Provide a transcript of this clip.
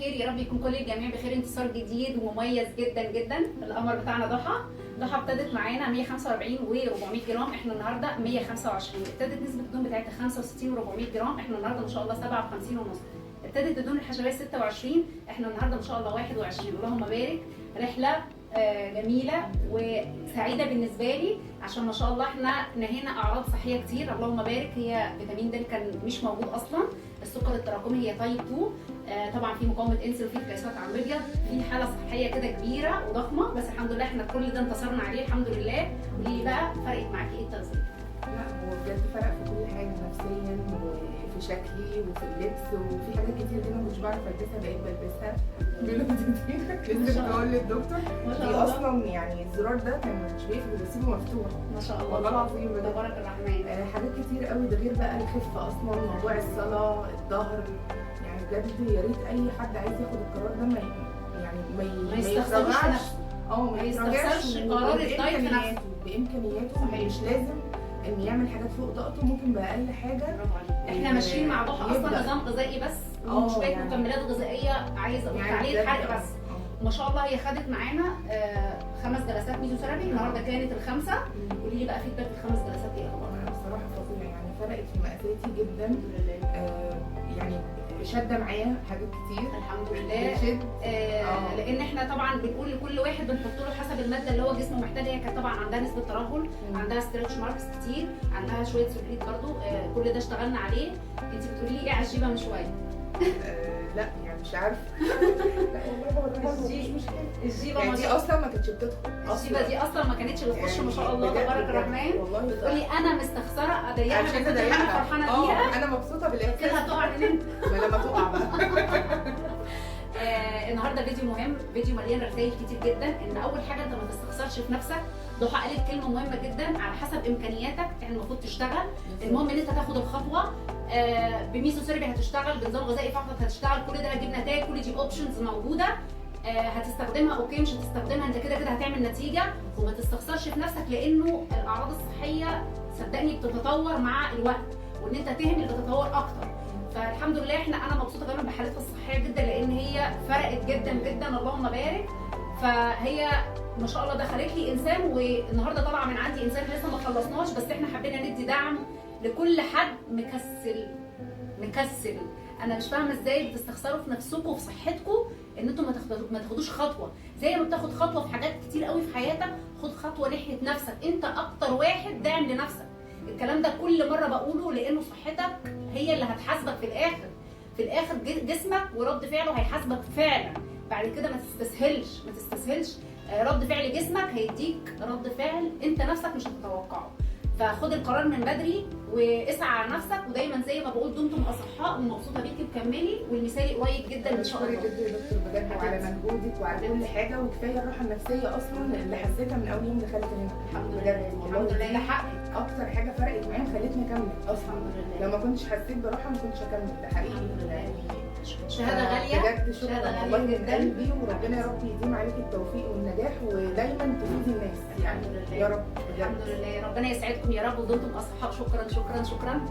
الخير، يا رب يكون كل الجميع بخير. انتصار جديد ومميز جدا جدا. القمر بتاعنا ضحى ابتدت معانا 145 و400 جرام، احنا النهارده 125. ابتدت نسبه الدهون بتاعتها 65 و400 جرام، احنا النهارده ما شاء الله 57 ونص. ابتدت الدهون الحشويه 26، احنا النهارده ما شاء الله 21. اللهم بارك. رحله جميله وسعيده بالنسبه لي، عشان ما شاء الله احنا نهينا اعراض صحيه كتير. اللهم بارك. هي فيتامين د كان مش موجود اصلا، السكر التراكمي هي تايب 2، طبعا في مقاومه انسولين، في كيسات عن الابيض، في حاله صحيه كده كبيره وضخمه، بس الحمد لله احنا كل ده انتصرنا عليه الحمد لله. قولي لي بقى فرقت معاكي ايه التغذيه؟ لا هو بجد فرق في كل حاجه، نفسيا وفي شكلي وفي اللبس، وفي حاجات كتير جدا ما كنتش بعرف البسها بقيت بلبسها. لسه بقول للدكتور دي اصلا يعني الزرار ده كان مش بيقفل بسيبه مفتوح. ما شاء الله والله العظيم تبارك الرحمن. حاجات كتير قوي، ده غير بقى الخفه اصلا، موضوع الصلاه، الظهر، يعني بجد يا ريت اي حد عايز ياخد القرار ده ما يستخسرش ما يستخسرش قرار الدايت في نفسه بامكانياته. صحيح. مش لازم ان يعمل حاجات فوق طاقته، ممكن باقل حاجه. برافو عليك. احنا ماشيين مع ضحى اصلا نظام غذائي بس، وشويه يعني مكملات غذائيه عايزه اقول عليه الحرق بس. ما شاء الله هي خدت معانا 5 جلسات ميزوثيرابي، النهارده كانت الخامسه. قولي لي بقى فيدباك الخمس جلسات ايه اخبارها؟ بصراحه فظيعه، يعني فرقت في مقاساتي جدا. يعني شاده معايا حاجات كتير الحمد لله. لان احنا طبعا بنقول لكل واحد بنحط له حسب الماده اللي هو جسمه محتاجها. هي كانت طبعا عندها نسبه ترهل، عندها ستريتش ماركس كتير، عندها شويه سلوليت برضو، كل ده اشتغلنا عليه. انت بتقولي لي ايه على الجيبه من شويه؟ لا يعني مش عارفه. لا والله مش مشكله. الجيبه يعني دي اصلا ما كانتش بتدخل، الجيبه دي اصلا ما كانتش بتخش. ما شاء الله تبارك الرحمن. بتقولي انا مستخسره اضيقها عشان اضيقها، فرحانه بيها. انا مبسوطه بالاحساس. كده هتقع منين؟ لما تقع بقى. النهارده فيديو مهم، فيديو مليان رسائل كتير جدا. ان اول حاجه انت ما تستخسرش في نفسك. ضحى قالت كلمه مهمه جدا، على حسب امكانياتك يعني المفروض تشتغل. المهم ان انت تاخد الخطوه. بميزوثيرابي هتشتغل، بنظام غذائي فقط هتشتغل، كل ده هتجيب نتائج، كل دي اوبشنز موجوده. هتستخدمها اوكي، مش هتستخدمها انت كده كده هتعمل نتيجه. وما تستخسرش في نفسك، لانه الاعراض الصحيه صدقني بتتطور مع الوقت، وان انت تهمل بتتطور اكتر. فالحمد لله انا مبسوطه كمان بحالتها الصحيه جدا، لان هي فرقت جدا جدا. اللهم بارك. فهي ما شاء الله دخلت لي انسان، والنهارده طالعه من عندي انسان لسه ما خلصناش، بس احنا حبينا ندي دعم لكل حد مكسل. انا مش فاهمه ازاي بتستخسروا في نفسكم وفي صحتكم ان انتم ما تاخدوش خطوه. زي ما بتاخد خطوه في حاجات كتير قوي في حياتك، خد خطوه ناحيه نفسك. انت اكتر واحد داعم لنفسك. الكلام ده كل مره بقوله، لانه صحتك هي اللي هتحاسبك في الاخر. في الاخر جسمك ورد فعله هيحاسبك فعلا. بعد كده ما تستسهلش. رد فعل جسمك هيديك رد فعل انت نفسك مش هتتوقعه. فخد القرار من بدري واسعى على نفسك، ودايما زي ما بقول دمتم اصحاء، ومبسوطه بيكي وكملي، والمثالي قريب جدا ان شاء الله. شكرا جدا يا دكتور بجد، وعلى مجهودك وعلى كل حاجه، وكفايه الراحه النفسيه اصلا اللي حسيتها من اول يوم دخلت هنا. الحمد لله الحمد لله. ده حقك. اكتر حاجه فرقت معايا وخلتني اكمل اصلا. الحمد لله. لو ما كنتش حسيت براحه ما كنتش هكمل، ده حقيقي. الحمد لله. شهاده غاليه بجد. شكرا والله من قلبي، وربنا يا رب يديم عليك التوفيق والنجاح، ودايما تفيدي الناس يعني. يا رب. الحمد لله. ربنا يسعدكم يا رب، ودمتم اصحاء. شكرا.